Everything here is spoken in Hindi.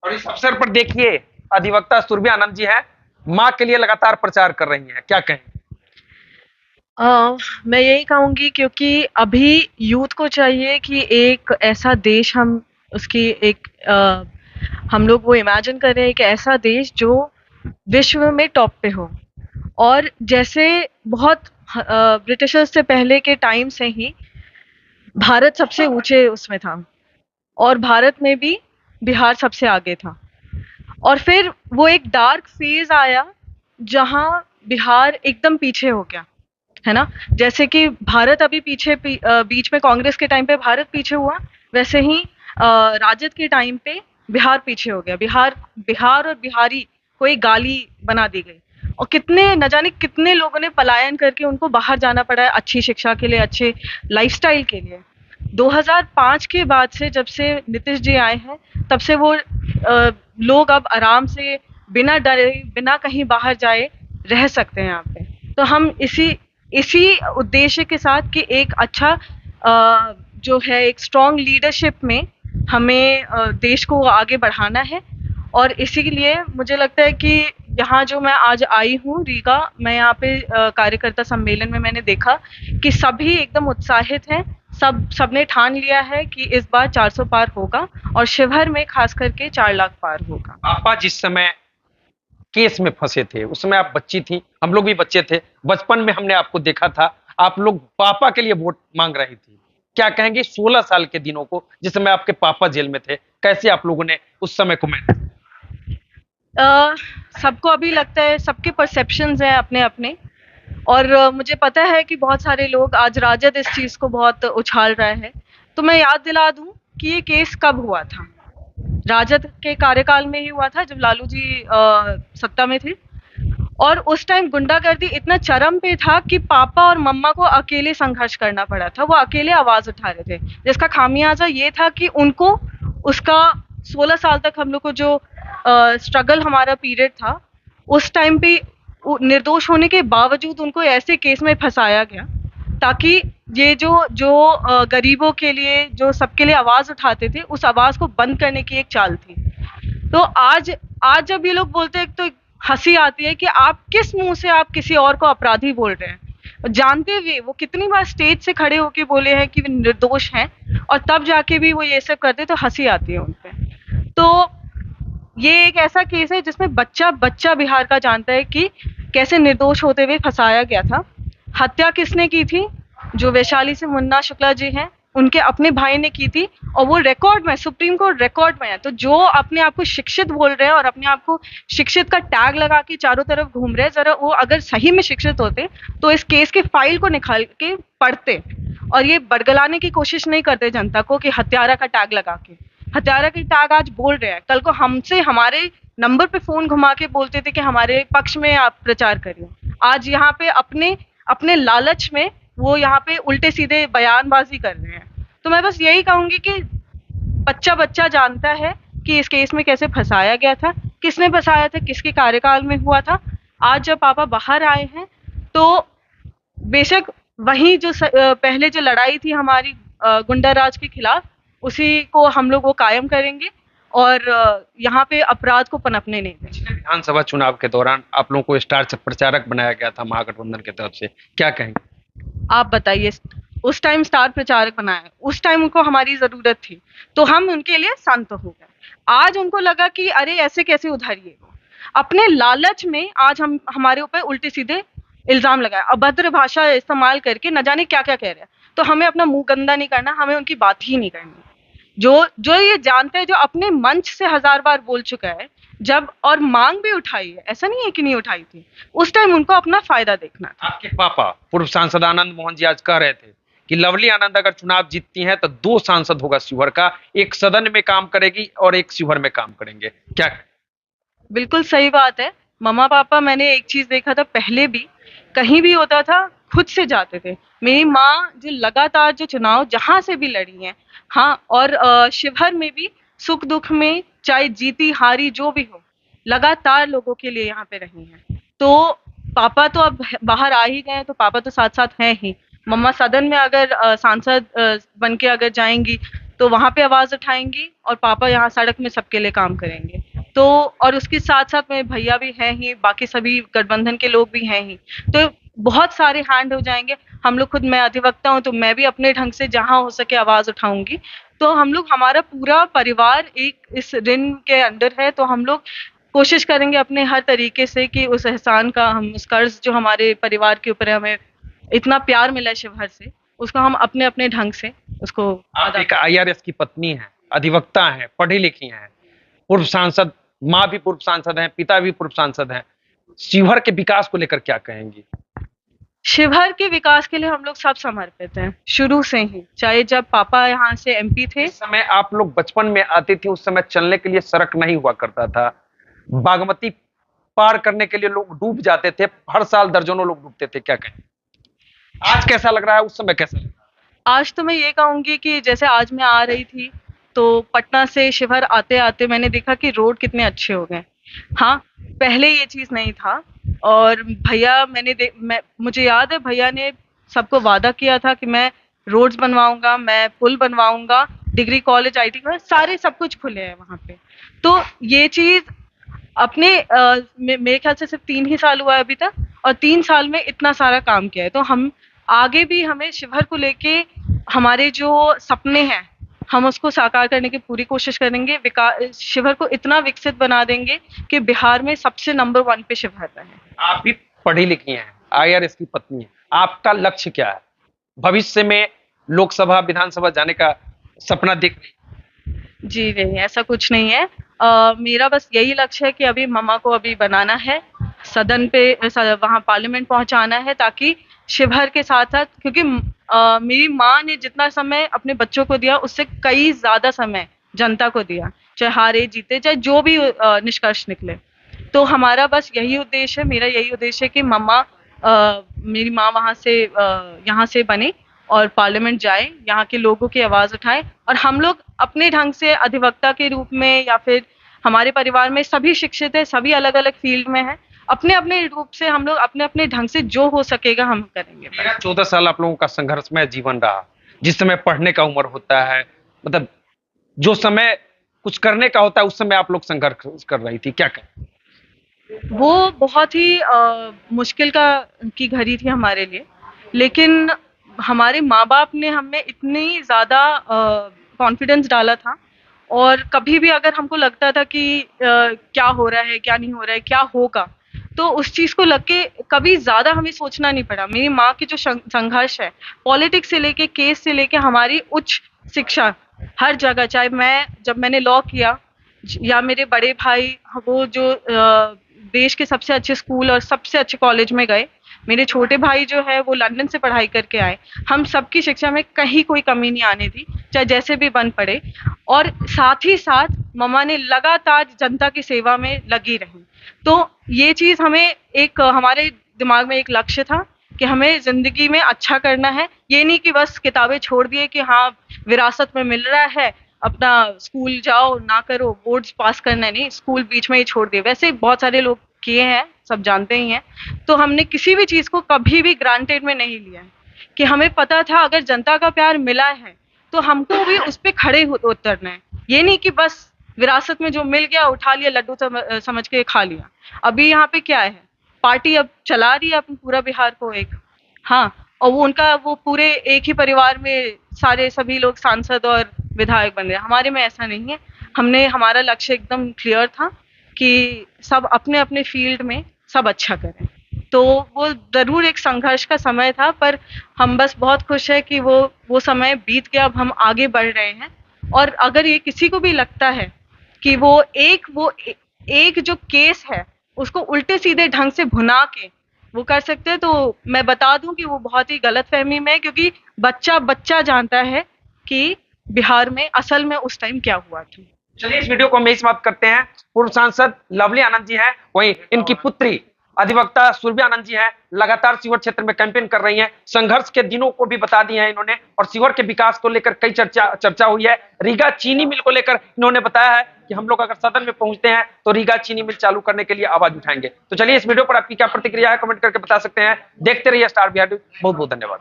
और इस अवसर पर देखिए अधिवक्ता सुरभि आनंद जी हैं, माँ के लिए लगातार प्रचार कर रही हैं, क्या कहें? मैं यही कहूँगी क्योंकि अभी यूथ को चाहिए कि एक ऐसा देश हम उसकी एक हम लोग वो इमेजिन कर रहे हैं, एक ऐसा देश जो विश्व में टॉप पे हो। और जैसे बहुत ब्रिटिशर्स से पहले के टाइम से ही भारत सबसे ऊंचे उसमें था, और भारत में भी बिहार सबसे आगे था। और फिर वो एक डार्क फेज आया जहां बिहार एकदम पीछे हो गया, है ना? जैसे कि भारत अभी बीच में कांग्रेस के टाइम पे भारत पीछे हुआ, वैसे ही राजद के टाइम पे बिहार पीछे हो गया। बिहार बिहार और बिहारी को एक गाली बना दी गई, और कितने न जाने कितने लोगों ने पलायन करके उनको बाहर जाना पड़ा है अच्छी शिक्षा के लिए, अच्छे लाइफस्टाइल के लिए। 2005 के बाद से जब से नीतीश जी आए हैं, तब से वो लोग अब आराम से बिना डरे बिना कहीं बाहर जाए रह सकते हैं यहाँ पे। तो हम इसी इसी उद्देश्य के साथ कि एक अच्छा जो है एक स्ट्रॉन्ग लीडरशिप में हमें देश को आगे बढ़ाना है। और इसी के लिए मुझे लगता है कि यहाँ जो मैं आज आई हूँ रीगा, मैं यहाँ पे कार्यकर्ता सम्मेलन में मैंने देखा कि सभी एकदम उत्साहित हैं। सबने ठान लिया है कि इस बार 400 पार होगा, और शिवहर में खास करके 4 लाख पार होगा। पापा जिस समय केस में फंसे थे उस समय आप बच्ची थी, हम लोग भी बच्चे थे। बचपन में हमने आपको देखा था, आप लोग पापा के लिए वोट मांग रही थी। क्या कहेंगे 16 साल के दिनों को, जिस समय आपके पापा जेल में थे, कैसे आप लोगों ने उस समय को मैनेज? अ, सबको अभी लगता है, सबके परसेप्शंस हैं अपने अपने। और मुझे पता है कि बहुत सारे लोग आज राजद इस चीज को बहुत उछाल रहा है। तो मैं याद दिला दूं कि ये केस कब हुआ था। राजद के कार्यकाल में ही हुआ था, जब लालू जी सत्ता में थे। और उस टाइम गुंडागर्दी इतना चरम पे था कि पापा और मम्मा को अकेले संघर्ष करना पड़ा था, वो अकेले आवाज उठा रहे थे, जिसका खामियाजा ये था कि उनको उसका 16 साल तक हम लोग को जो स्ट्रगल हमारा पीरियड था, उस टाइम पे निर्दोष होने के बावजूद उनको ऐसे केस में फंसाया गया, ताकि ये जो जो गरीबों के लिए, जो सबके लिए आवाज उठाते थे, उस आवाज को बंद करने की एक चाल थी। तो आज आज जब ये लोग बोलते हैं तो हंसी आती है कि आप किस मुंह से आप किसी और को अपराधी बोल रहे हैं, जानते हुए वो कितनी बार स्टेज से खड़े होके बोले हैं कि वे निर्दोष हैं, और तब जाके भी वो ये सब करते, तो हंसी आती है उनपे। तो ये एक ऐसा केस है जिसमें बच्चा बच्चा बिहार का जानता है कि कैसे निर्दोष होते हुए फंसाया गया था। हत्या किसने की थी? जो वैशाली से मुन्ना शुक्ला जी हैं, उनके अपने भाई ने की थी, और वो रिकॉर्ड में, सुप्रीम कोर्ट रिकॉर्ड में है। तो जो अपने आप को शिक्षित बोल रहे हैं और अपने आप को शिक्षित का टैग लगा के चारों तरफ घूम रहे हैं, जरा वो अगर सही में शिक्षित होते तो इस केस के फाइल को निकाल के पढ़ते, और ये बरगलाने की कोशिश नहीं करते जनता को कि हत्यारा का टैग लगा के। हत्यारा के टैग आज बोल रहे हैं, कल को हमसे हमारे नंबर पे फोन घुमा के बोलते थे कि हमारे पक्ष में आप प्रचार करिए। आज यहाँ पे अपने अपने लालच में वो यहाँ पे उल्टे सीधे बयानबाजी कर रहे हैं। तो मैं बस यही कहूंगी कि बच्चा बच्चा जानता है कि इस केस में कैसे फंसाया गया था, किसने फंसाया था, किसके कार्यकाल में हुआ था। आज जब पापा बाहर आए हैं, तो बेशक वही जो पहले जो लड़ाई थी हमारी गुंडा राज के खिलाफ, उसी को हम लोग वो कायम करेंगे, और यहाँ पे अपराध को पनपने नहीं देंगे। पिछले विधानसभा चुनाव के दौरान आप लोगों को स्टार प्रचारक बनाया गया था महागठबंधन की तरफ से, क्या कहेंगे? आप बताइए, उस टाइम स्टार प्रचारक बनाया, उस टाइम उनको हमारी जरूरत थी, तो हम उनके लिए शांत हो गए। आज उनको लगा कि अरे ऐसे कैसे उधारिए, अपने लालच में आज हम हमारे ऊपर उल्टे सीधे इल्जाम लगाया, अभद्र भाषा इस्तेमाल करके न जाने क्या क्या कह रहे हैं। तो हमें अपना मुंह गंदा नहीं करना, हमें उनकी बात ही नहीं करनी। जो जो ये जानते हैं, जो अपने मंच से 1000 बार बोल चुका है, जब और मांग भी उठाई है, ऐसा नहीं है कि नहीं उठाई थी, उस टाइम उनको अपना फायदा देखना था। आपके पापा पूर्व सांसद आनंद मोहन जी आज कह रहे थे कि लवली आनंद अगर चुनाव जीतती हैं तो 2 सांसद होगा शिवहर का, एक सदन में काम करेगी और एक शिवहर में काम करेंगे, क्या? बिल्कुल सही बात है। मम्मा पापा, मैंने एक चीज देखा था, पहले भी कहीं भी होता था खुद से जाते थे। मेरी माँ जो लगातार जो चुनाव जहां से भी लड़ी हैं, हाँ, और शिवहर में भी सुख दुख में, चाहे जीती हारी जो भी हो, लगातार लोगों के लिए यहाँ पे रही हैं। तो पापा तो अब बाहर आ ही गए, तो पापा तो साथ साथ हैं ही। मम्मा सदन में अगर सांसद बन के अगर जाएंगी, तो वहां पे आवाज उठाएंगी और पापा यहाँ सड़क में सबके लिए काम करेंगे। तो और उसके साथ साथ मेरे भैया भी हैं ही, बाकी सभी गठबंधन के लोग भी हैं ही। तो बहुत सारे हैंड हो जाएंगे। हम लोग खुद, मैं अधिवक्ता हूँ तो मैं भी अपने ढंग से जहां हो सके आवाज उठाऊंगी। तो हम लोग, हमारा पूरा परिवार एक इस ऋण के अंडर है, तो हम लोग कोशिश करेंगे अपने हर तरीके से कि उस एहसान का, हम उस कर्ज जो हमारे परिवार के ऊपर है, हमें इतना प्यार मिला है शिवहर से, उसको हम अपने अपने ढंग से उसको आप अदा एक आईआरएस की पत्नी हैं, अधिवक्ता हैं, पढ़ी लिखी हैं, पूर्व सांसद, माँ भी पूर्व सांसद हैं, पिता भी पूर्व सांसद हैं। शिवहर के विकास को लेकर क्या कहेंगी? शिवहर के विकास के लिए हम लोग सब समर्पित हैं शुरू से ही, चाहे जब पापा यहाँ से एमपी थे। इस समय आप लोग बचपन में आते थे, उस समय चलने के लिए सड़क नहीं हुआ करता था, बागमती पार करने के लिए लोग डूब जाते थे, हर साल दर्जनों लोग डूबते थे, क्या कहें? आज कैसा लग रहा है, उस समय कैसा लग रहा आज तो मैं ये कहूंगी कि जैसे आज मैं आ रही थी तो पटना से शिवहर आते आते मैंने देखा कि रोड कितने अच्छे हो गए। हाँ, पहले ये चीज नहीं था। और भैया, मुझे याद है भैया ने सबको वादा किया था कि मैं रोड्स बनवाऊंगा, मैं पुल बनवाऊंगा, डिग्री कॉलेज, आईटी कॉलेज, सारे सब कुछ खुले हैं वहां पे। तो ये चीज अपने मेरे ख्याल से सिर्फ 3 ही साल हुआ है अभी तक, और 3 साल में इतना सारा काम किया है। तो हम आगे भी, हमें शिवहर को लेके हमारे जो सपने हैं, हम उसको साकार करने की पूरी कोशिश करेंगे। विकास, शिवहर को इतना विकसित बना देंगे कि बिहार में सबसे नंबर 1 पे शिवहर रहे। आप भी पढ़ी लिखी हैं, आईआरएस की पत्नी है, आपका लक्ष्य क्या है? भविष्य में लोकसभा, विधानसभा जाने का सपना देख रही हैं? जी नहीं, ऐसा कुछ नहीं है। मेरा बस यही लक्ष्य है कि अभी मम्मा को अभी बनाना है, सदन पे, वहाँ पार्लियामेंट पहुंचाना है, ताकि शिवहर के साथ साथ, क्योंकि मेरी माँ ने जितना समय अपने बच्चों को दिया उससे कई ज्यादा समय जनता को दिया, चाहे हारे जीते, चाहे जो भी निष्कर्ष निकले। तो हमारा बस यही उद्देश्य है, मेरा यही उद्देश्य है कि मम्मा, मेरी माँ वहां से यहाँ से बने और पार्लियामेंट जाए, यहाँ के लोगों की आवाज उठाए, और हम लोग अपने ढंग से अधिवक्ता के रूप में, या फिर हमारे परिवार में सभी शिक्षित है, सभी अलग अलग फील्ड में है, अपने अपने रूप से हम लोग अपने अपने ढंग से जो हो सकेगा हम करेंगे। मेरा 14 साल आप लोगों का संघर्षमय जीवन रहा, जिस समय पढ़ने का उम्र होता है, मतलब जो समय कुछ करने का होता है, उस समय आप लोग संघर्ष कर रही थी, क्या कहें? वो बहुत ही मुश्किल की घड़ी थी हमारे लिए, लेकिन हमारे माँ बाप ने हमें इतनी ज्यादा कॉन्फिडेंस डाला था, और कभी भी अगर हमको लगता था कि क्या हो रहा है, क्या नहीं हो रहा है, क्या होगा, तो उस चीज को लग के कभी ज्यादा हमें सोचना नहीं पड़ा। मेरी माँ की जो संघर्ष है, पॉलिटिक्स से लेके, केस से लेके, हमारी उच्च शिक्षा, हर जगह, चाहे मैं, जब मैंने लॉ किया, या मेरे बड़े भाई, वो जो देश के सबसे अच्छे स्कूल और सबसे अच्छे कॉलेज में गए, मेरे छोटे भाई जो है वो लंदन से पढ़ाई करके आए, हम सबकी शिक्षा में कहीं कोई कमी नहीं आने दी, चाहे जैसे भी बन पड़े। और साथ ही साथ मम्मा ने लगातार जनता की सेवा में लगी रही। तो ये चीज हमें एक, हमारे दिमाग में एक लक्ष्य था कि हमें जिंदगी में अच्छा करना है। ये नहीं कि बस किताबें छोड़ दिए कि हाँ विरासत में मिल रहा है, अपना स्कूल जाओ ना करो, बोर्ड्स पास करना है, नहीं, स्कूल बीच में ही छोड़ दिए, वैसे बहुत सारे लोग किए हैं, सब जानते ही हैं। तो हमने किसी भी चीज को कभी भी ग्रांटेड में नहीं लिया है, कि हमें पता था अगर जनता का प्यार मिला है तो हमको भी उस पर खड़े उतरना है। ये नहीं कि बस विरासत में जो मिल गया उठा लिया, लड्डू समझ के खा लिया। अभी यहाँ पे क्या है, पार्टी अब चला रही है अपने पूरा बिहार को एक, हाँ, और वो उनका, वो पूरे एक ही परिवार में सारे सभी लोग सांसद और विधायक बन रहे हैं। हमारे में ऐसा नहीं है। हमने, हमारा लक्ष्य एकदम क्लियर था कि सब अपने अपने फील्ड में सब अच्छा करें। तो वो जरूर एक संघर्ष का समय था, पर हम बस बहुत खुश है कि वो समय बीत गया, अब हम आगे बढ़ रहे हैं। और अगर ये किसी को भी लगता है कि एक जो केस है उसको उल्टे सीधे ढंग से भुना के वो कर सकते हैं, तो मैं बता दूं कि वो बहुत ही गलत फहमी में है, क्योंकि बच्चा बच्चा जानता है कि बिहार में असल में उस टाइम क्या हुआ था। चलिए, इस वीडियो को हम यही समाप्त करते हैं। पूर्व सांसद लवली आनंद जी हैं, वहीं इनकी पुत्री अधिवक्ता सुरभि आनंद जी हैं, लगातार शिवहर क्षेत्र में कैंपेन कर रही हैं, संघर्ष के दिनों को भी बता दिए हैं इन्होंने, और शिवहर के विकास को लेकर कई चर्चा हुई है। रीगा चीनी मिल को लेकर इन्होंने बताया है कि हम लोग अगर सदन में पहुंचते हैं तो रीगा चीनी मिल चालू करने के लिए आवाज उठाएंगे। तो चलिए, इस वीडियो पर आपकी क्या प्रतिक्रिया है, कमेंट करके बता सकते हैं। देखते रहिए स्टार बिहार न्यूज़। बहुत बहुत धन्यवाद।